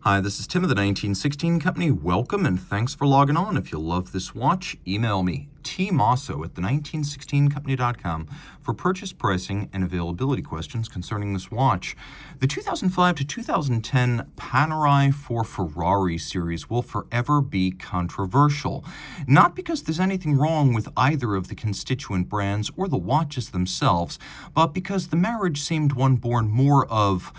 Hi, this is Tim of the 1916 Company. Welcome and thanks for logging on. If you love this watch, email me, Team Mosso at the1916company.com for purchase pricing and availability questions concerning this watch. The 2005 to 2010 Panerai Ferrari series will forever be controversial. Not because there's anything wrong with either of the constituent brands or the watches themselves, but because the marriage seemed one born more of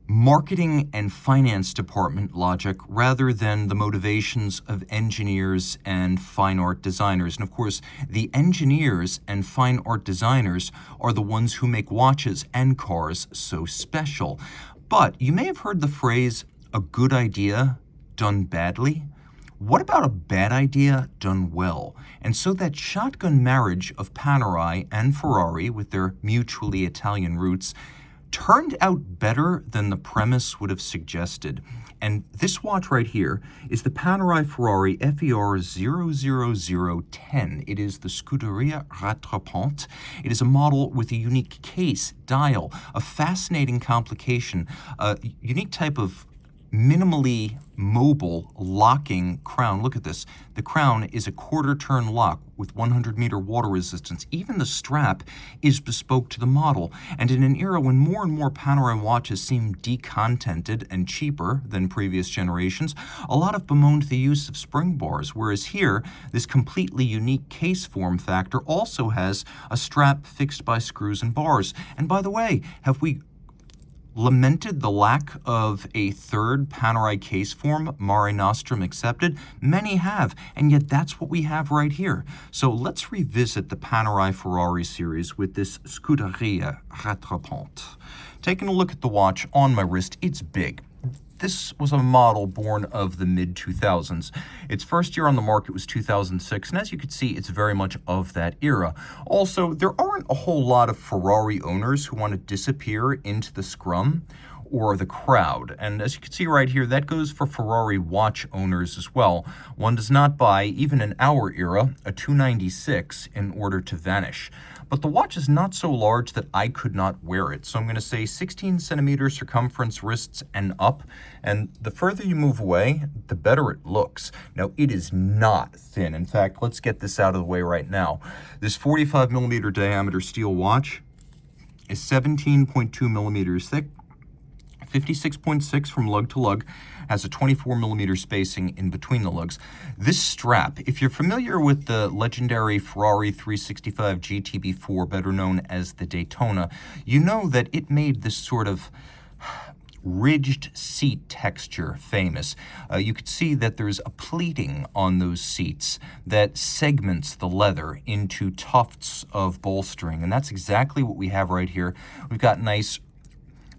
marketing and finance department logic rather than the motivations of engineers and fine art designers. And of course, the engineers and fine art designers are the ones who make watches and cars so special. But you may have heard the phrase, a good idea done badly. What about a bad idea done well? And so that shotgun marriage of Panerai and Ferrari with their mutually Italian roots turned out better than the premise would have suggested. And this watch right here is the Panerai Ferrari FER00010. It is the Scuderia Rattrapante. It is a model with a unique case, dial, a fascinating complication, a unique type of minimally mobile locking crown. Look at this. The crown is a quarter-turn lock with 100-meter water resistance. Even the strap is bespoke to the model. And in an era when more and more Panerai watches seem decontented and cheaper than previous generations, a lot have bemoaned the use of spring bars, whereas here, this completely unique case form factor also has a strap fixed by screws and bars. And by the way, have we lamented the lack of a third Panerai case form, Mare Nostrum accepted? Many have, and yet that's what we have right here. So let's revisit the Panerai Ferrari series with this Scuderia Rattrapante. Taking a look at the watch on my wrist, it's big. This was a model born of the mid-2000s. Its first year on the market was 2006, and as you can see, it's very much of that era. Also, there aren't a whole lot of Ferrari owners who want to disappear into the scrum or the crowd. And as you can see right here, that goes for Ferrari watch owners as well. One does not buy, even in our era, a 296 in order to vanish. But the watch is not so large that I could not wear it. So I'm going to say 16 centimeter circumference wrists and up. And the further you move away, the better it looks. Now, it is not thin. In fact, let's get this out of the way right now. This 45 millimeter diameter steel watch is 17.2 millimeters thick, 56.6 from lug to lug, has a 24 millimeter spacing in between the lugs. This strap, if you're familiar with the legendary Ferrari 365 GTB4, better known as the Daytona, you know that it made this sort of ridged seat texture famous. You could see that there's a pleating on those seats that segments the leather into tufts of bolstering, and that's exactly what we have right here. We've got nice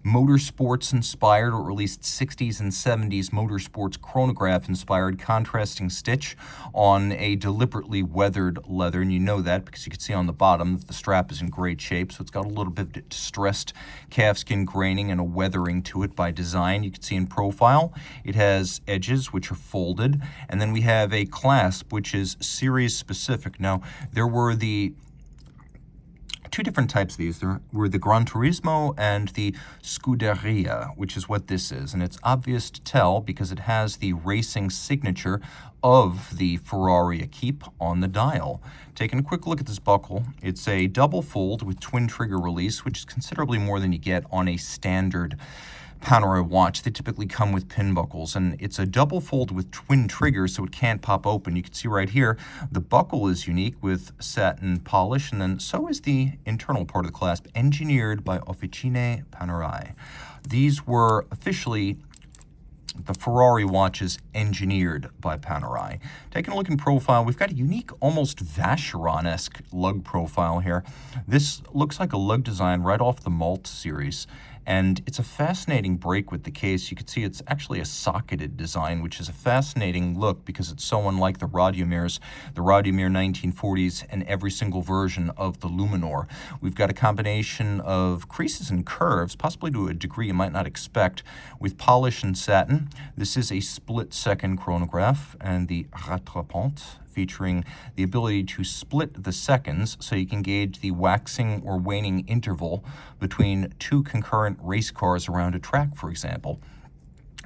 motorsports inspired, or at least 60s and 70s motorsports chronograph inspired contrasting stitch on a deliberately weathered leather, and you know that because you can see on the bottom that the strap is in great shape, so it's got a little bit of distressed calfskin graining and a weathering to it by design. You can see in profile it has edges which are folded, and then we have a clasp which is series specific. Now, there were the two different types of these. There were the Gran Turismo and the Scuderia, which is what this is. And it's obvious to tell because it has the racing signature of the Ferrari Equipe on the dial. Taking a quick look at this buckle, it's a double fold with twin trigger release, which is considerably more than you get on a standard Panerai watch. They typically come with pin buckles, and it's a double fold with twin triggers, so it can't pop open. You can see right here, the buckle is unique with satin polish, and then so is the internal part of the clasp, engineered by Officine Panerai. These were officially the Ferrari watches engineered by Panerai. Taking a look in profile, we've got a unique, almost Vacheron-esque lug profile here. This looks like a lug design right off the Malt series, and it's a fascinating break with the case. You can see it's actually a socketed design, which is a fascinating look because it's so unlike the Radiomers, the Radiomir 1940s, and every single version of the Luminor. We've got a combination of creases and curves, possibly to a degree you might not expect, with polish and satin. This is a split-second chronograph, and the Rattrapante, featuring the ability to split the seconds so you can gauge the waxing or waning interval between two concurrent race cars around a track, for example.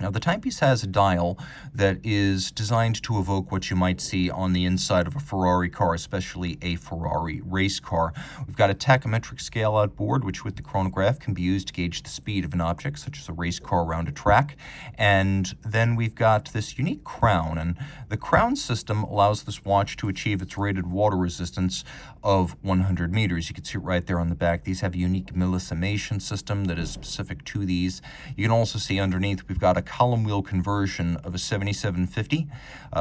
Now, the timepiece has a dial that is designed to evoke what you might see on the inside of a Ferrari car, especially a Ferrari race car. We've got a tachymetric scale-out board, which with the chronograph can be used to gauge the speed of an object, such as a race car around a track. And then we've got this unique crown, and the crown system allows this watch to achieve its rated water resistance of 100 meters. You can see it right there on the back. These have a unique millissimation system that is specific to these. You can also see underneath we've got a column wheel conversion of a 7750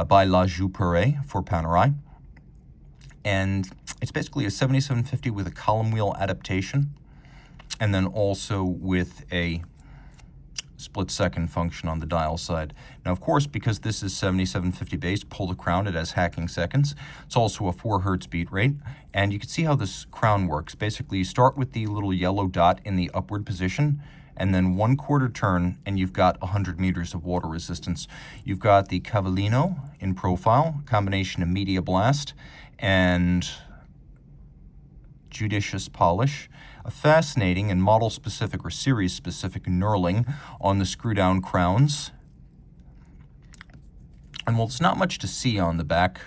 by lug-to-lug for Panerai. And it's basically a 7750 with a column wheel adaptation, and then also with a split-second function on the dial side. Now, of course, because this is 7750 base, pull the crown, it has hacking seconds. It's also a 4 hertz beat rate, and you can see how this crown works. Basically, you start with the little yellow dot in the upward position, and then 1/4 turn, and you've got 100 meters of water resistance. You've got the Cavallino in profile, combination of media blast and judicious polish, a fascinating and model-specific or series-specific knurling on the screw-down crowns. And while it's not much to see on the back,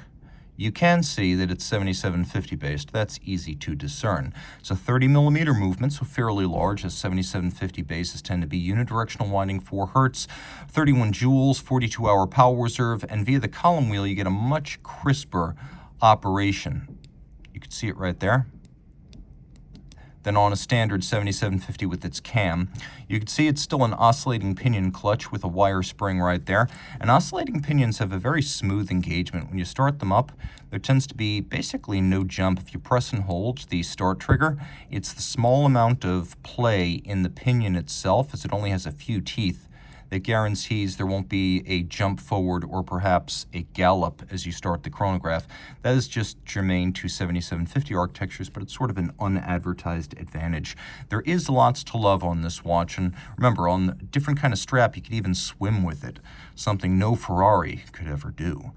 you can see that it's 7750 based. That's easy to discern. It's a 30 millimeter movement, so fairly large, as 7750 bases tend to be. Unidirectional winding, 4 hertz, 31 joules, 42-hour power reserve, and via the column wheel you get a much crisper operation. You can see it right there. Then on a standard 7750 with its cam, you can see it's still an oscillating pinion clutch with a wire spring right there. And oscillating pinions have a very smooth engagement. When you start them up, there tends to be basically no jump. If you press and hold the start trigger, it's the small amount of play in the pinion itself, as it only has a few teeth, that guarantees there won't be a jump forward or perhaps a gallop as you start the chronograph. That is just germane to 7750 architectures, but it's sort of an unadvertised advantage. There is lots to love on this watch, and remember, on a different kind of strap, you could even swim with it, something no Ferrari could ever do.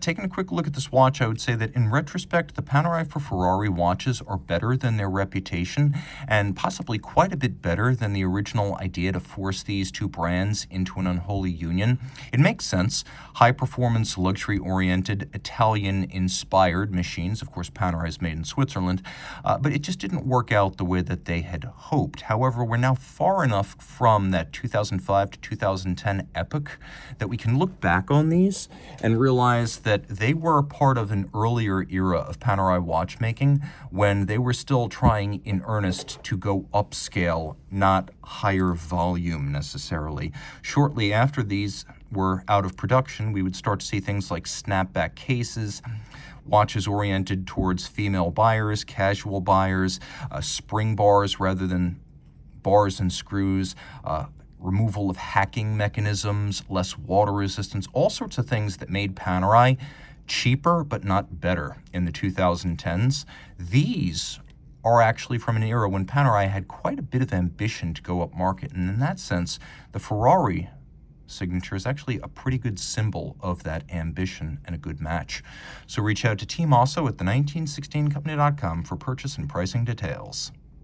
Taking a quick look at this watch, I would say that in retrospect, the Panerai for Ferrari watches are better than their reputation, and possibly quite a bit better than the original idea to force these two brands into an unholy union. It makes sense. High-performance, luxury-oriented, Italian-inspired machines. Of course, Panerai is made in Switzerland, but it just didn't work out the way that they had hoped. However, we're now far enough from that 2005 to 2010 epoch that we can look back on these and realize that they were a part of an earlier era of Panerai watchmaking when they were still trying in earnest to go upscale, not higher volume necessarily. Shortly after these were out of production, we would start to see things like snapback cases, watches oriented towards female buyers, casual buyers, spring bars rather than bars and screws, removal of hacking mechanisms, less water resistance, all sorts of things that made Panerai cheaper but not better in the 2010s. These are actually from an era when Panerai had quite a bit of ambition to go up market, and in that sense, the Ferrari signature is actually a pretty good symbol of that ambition and a good match. So reach out to Team Mosso at the 1916company.com for purchase and pricing details.